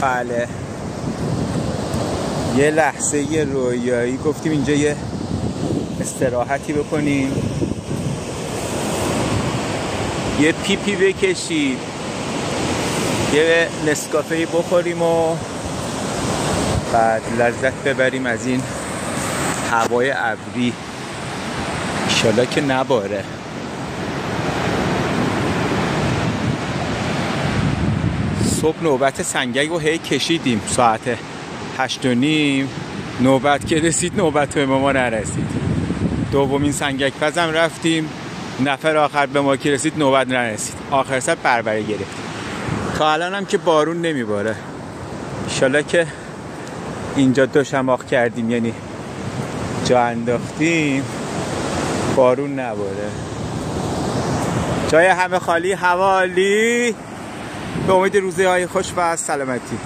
بله یه لحظه یه رویایی گفتیم اینجا یه استراحتی بکنیم، یه پیپی بکشیم، یه نسکافه‌ای بخوریم و بعد لذت ببریم از این هوای ابری. انشالله که نباره. صبح نوبت سنگک رو هی کشیدیم ساعت 8:30. نوبت که رسید نوبت به ما نرسید. دومین سنگک پزم رفتیم، نفر آخر به ما که رسید نوبت نرسید. آخر سر بربره گرفتیم. تا الان هم که بارون نمیباره. انشالله که اینجا دوشماغ کردیم، یعنی جا انداختیم بارون نباره. جای همه خالی، هوا عالی. به امید روزهای خوش و سلامتی.